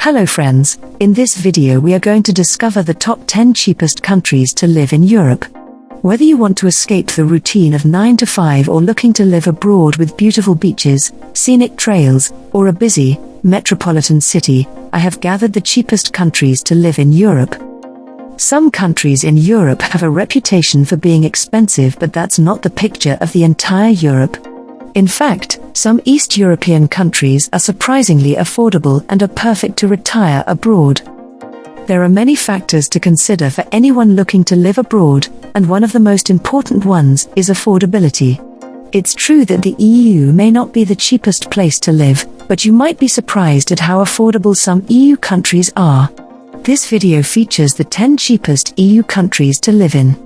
Hello friends, in this video we are going to discover the top 10 cheapest countries to live in Europe. Whether you want to escape the routine of 9 to 5 or looking to live abroad with beautiful beaches, scenic trails, or a busy, metropolitan city, I have gathered the cheapest countries to live in Europe. Some countries in Europe have a reputation for being expensive, but that's not the picture of the entire Europe. In fact, some East European countries are surprisingly affordable and are perfect to retire abroad. There are many factors to consider for anyone looking to live abroad, and one of the most important ones is affordability. It's true that the EU may not be the cheapest place to live, but you might be surprised at how affordable some EU countries are. This video features the 10 cheapest EU countries to live in.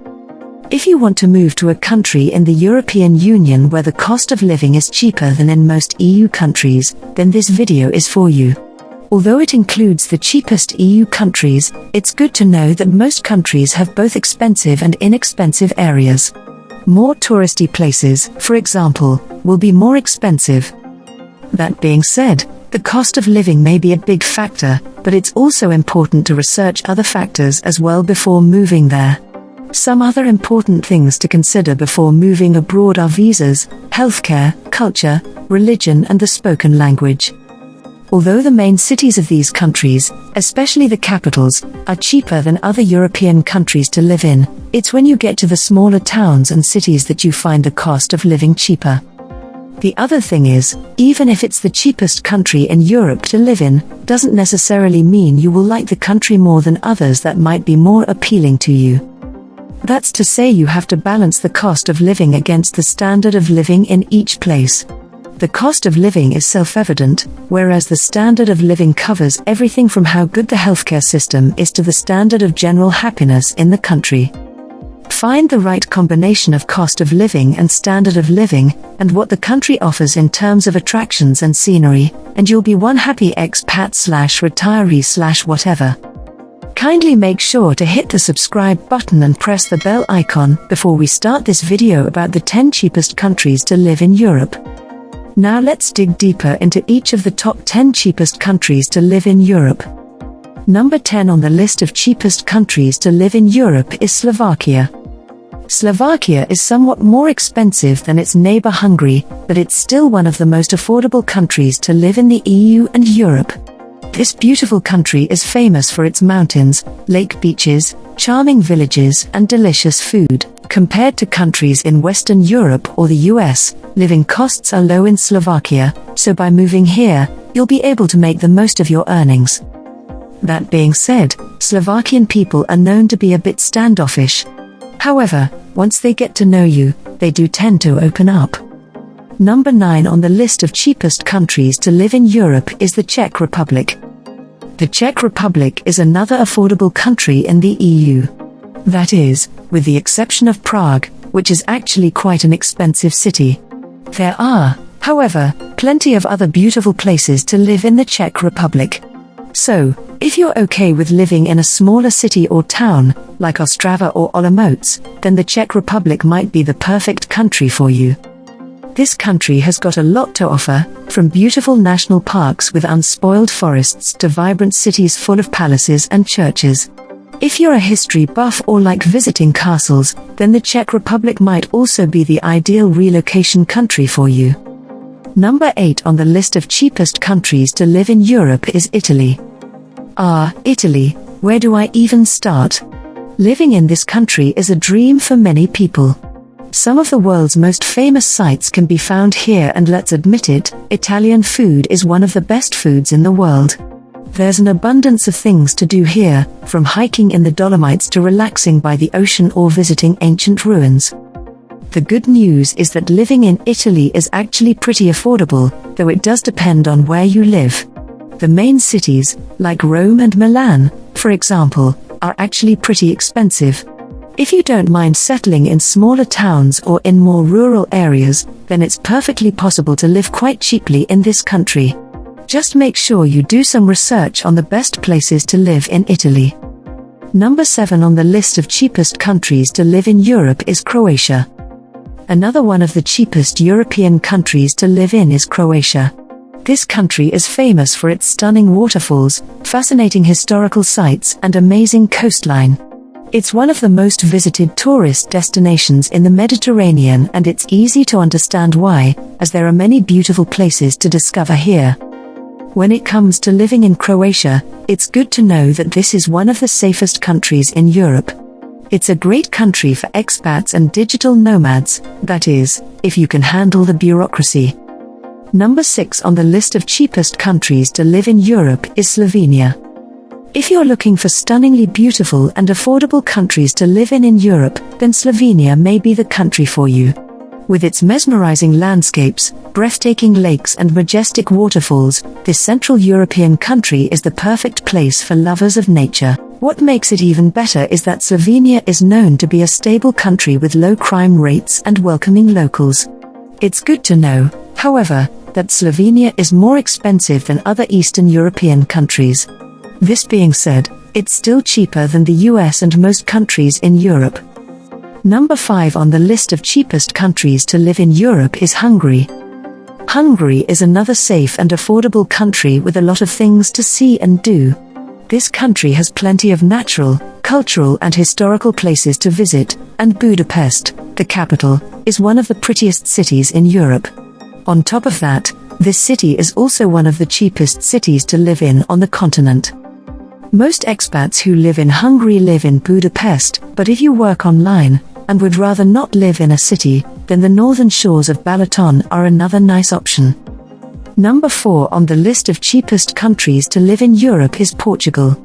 If you want to move to a country in the European Union where the cost of living is cheaper than in most EU countries, then this video is for you. Although it includes the cheapest EU countries, it's good to know that most countries have both expensive and inexpensive areas. More touristy places, for example, will be more expensive. That being said, the cost of living may be a big factor, but it's also important to research other factors as well before moving there. Some other important things to consider before moving abroad are visas, healthcare, culture, religion, and the spoken language. Although the main cities of these countries, especially the capitals, are cheaper than other European countries to live in, it's when you get to the smaller towns and cities that you find the cost of living cheaper. The other thing is, even if it's the cheapest country in Europe to live in, doesn't necessarily mean you will like the country more than others that might be more appealing to you. That's to say, you have to balance the cost of living against the standard of living in each place. The cost of living is self-evident, whereas the standard of living covers everything from how good the healthcare system is to the standard of general happiness in the country. Find the right combination of cost of living and standard of living, and what the country offers in terms of attractions and scenery, and you'll be one happy expat/retiree/whatever. Kindly make sure to hit the subscribe button and press the bell icon before we start this video about the 10 cheapest countries to live in Europe. Now let's dig deeper into each of the top 10 cheapest countries to live in Europe. Number 10 on the list of cheapest countries to live in Europe is Slovakia. Slovakia is somewhat more expensive than its neighbor Hungary, but it's still one of the most affordable countries to live in the EU and Europe. This beautiful country is famous for its mountains, lake beaches, charming villages, and delicious food. Compared to countries in Western Europe or the US, living costs are low in Slovakia, so by moving here, you'll be able to make the most of your earnings. That being said, Slovakian people are known to be a bit standoffish. However, once they get to know you, they do tend to open up. Number 9 on the list of cheapest countries to live in Europe is the Czech Republic. The Czech Republic is another affordable country in the EU. That is, with the exception of Prague, which is actually quite an expensive city. There are, however, plenty of other beautiful places to live in the Czech Republic. So, if you're okay with living in a smaller city or town, like Ostrava or Olomouc, then the Czech Republic might be the perfect country for you. This country has got a lot to offer, from beautiful national parks with unspoiled forests to vibrant cities full of palaces and churches. If you're a history buff or like visiting castles, then the Czech Republic might also be the ideal relocation country for you. Number 8 on the list of cheapest countries to live in Europe is Italy. Italy, where do I even start? Living in this country is a dream for many people. Some of the world's most famous sights can be found here, and let's admit it, Italian food is one of the best foods in the world. There's an abundance of things to do here, from hiking in the Dolomites to relaxing by the ocean or visiting ancient ruins. The good news is that living in Italy is actually pretty affordable, though it does depend on where you live. The main cities, like Rome and Milan, for example, are actually pretty expensive. If you don't mind settling in smaller towns or in more rural areas, then it's perfectly possible to live quite cheaply in this country. Just make sure you do some research on the best places to live in Italy. Number 7 on the list of cheapest countries to live in Europe is Croatia. Another one of the cheapest European countries to live in is Croatia. This country is famous for its stunning waterfalls, fascinating historical sites, and amazing coastline. It's one of the most visited tourist destinations in the Mediterranean, and it's easy to understand why, as there are many beautiful places to discover here. When it comes to living in Croatia, it's good to know that this is one of the safest countries in Europe. It's a great country for expats and digital nomads, that is, if you can handle the bureaucracy. Number 6 on the list of cheapest countries to live in Europe is Slovenia. If you're looking for stunningly beautiful and affordable countries to live in Europe, then Slovenia may be the country for you. With its mesmerizing landscapes, breathtaking lakes and majestic waterfalls, this Central European country is the perfect place for lovers of nature. What makes it even better is that Slovenia is known to be a stable country with low crime rates and welcoming locals. It's good to know, however, that Slovenia is more expensive than other Eastern European countries. This being said, it's still cheaper than the US and most countries in Europe. Number 5 on the list of cheapest countries to live in Europe is Hungary. Hungary is another safe and affordable country with a lot of things to see and do. This country has plenty of natural, cultural and historical places to visit, and Budapest, the capital, is one of the prettiest cities in Europe. On top of that, this city is also one of the cheapest cities to live in on the continent. Most expats who live in Hungary live in Budapest, but if you work online, and would rather not live in a city, then the northern shores of Balaton are another nice option. Number 4 on the list of cheapest countries to live in Europe is Portugal.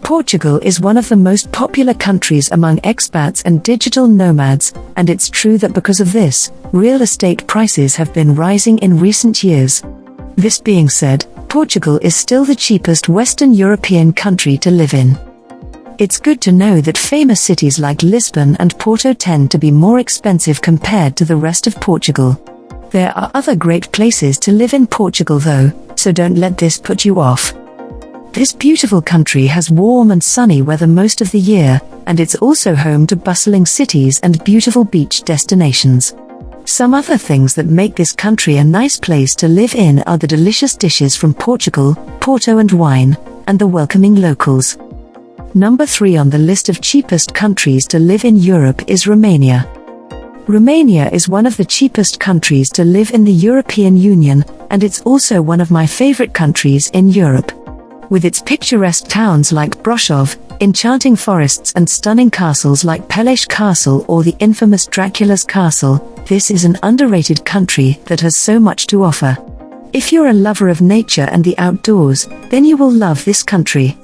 Portugal is one of the most popular countries among expats and digital nomads, and it's true that because of this, real estate prices have been rising in recent years. This being said, Portugal is still the cheapest Western European country to live in. It's good to know that famous cities like Lisbon and Porto tend to be more expensive compared to the rest of Portugal. There are other great places to live in Portugal though, so don't let this put you off. This beautiful country has warm and sunny weather most of the year, and it's also home to bustling cities and beautiful beach destinations. Some other things that make this country a nice place to live in are the delicious dishes from Portugal, Porto and wine, and the welcoming locals. Number 3 on the list of cheapest countries to live in Europe is Romania. Romania is one of the cheapest countries to live in the European Union, and it's also one of my favorite countries in Europe. With its picturesque towns like Brașov, enchanting forests and stunning castles like Peleș Castle or the infamous Dracula's Castle, this is an underrated country that has so much to offer. If you're a lover of nature and the outdoors, then you will love this country.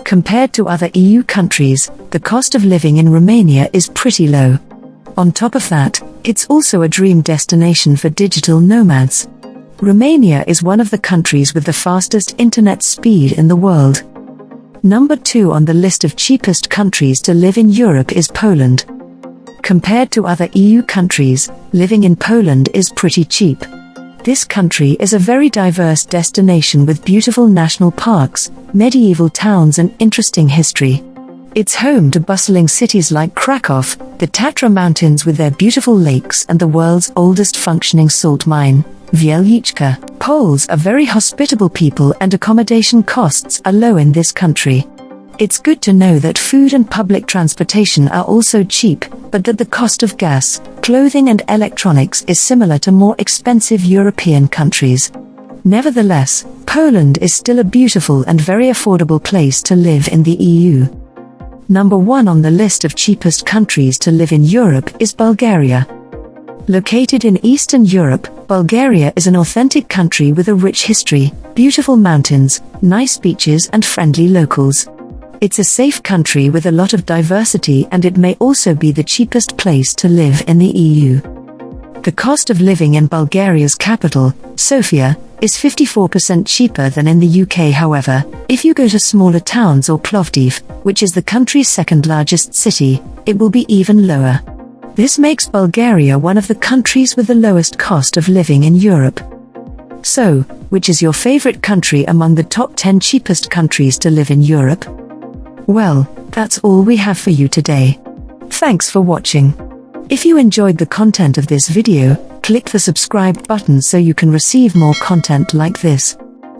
Compared to other EU countries, the cost of living in Romania is pretty low. On top of that, it's also a dream destination for digital nomads. Romania is one of the countries with the fastest internet speed in the world. Number 2 on the list of cheapest countries to live in Europe is Poland. Compared to other EU countries, living in Poland is pretty cheap. This country is a very diverse destination with beautiful national parks, medieval towns and interesting history. It's home to bustling cities like Krakow, the Tatra Mountains with their beautiful lakes and the world's oldest functioning salt mine, Wieliczka. Poles are very hospitable people and accommodation costs are low in this country. It's good to know that food and public transportation are also cheap, but that the cost of gas, clothing and electronics is similar to more expensive European countries. Nevertheless, Poland is still a beautiful and very affordable place to live in the EU. Number 1 on the list of cheapest countries to live in Europe is Bulgaria. Located in Eastern Europe, Bulgaria is an authentic country with a rich history, beautiful mountains, nice beaches and friendly locals. It's a safe country with a lot of diversity, and it may also be the cheapest place to live in the EU. The cost of living in Bulgaria's capital, Sofia, is 54% cheaper than in the UK. However, if you go to smaller towns or Plovdiv, which is the country's second largest city, it will be even lower. This makes Bulgaria one of the countries with the lowest cost of living in Europe. So, which is your favorite country among the top 10 cheapest countries to live in Europe? Well, that's all we have for you today. Thanks for watching. If you enjoyed the content of this video, click the subscribe button so you can receive more content like this.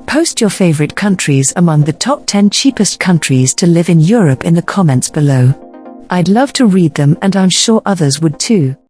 Post your favorite countries among the top 10 cheapest countries to live in Europe in the comments below. I'd love to read them, and I'm sure others would too.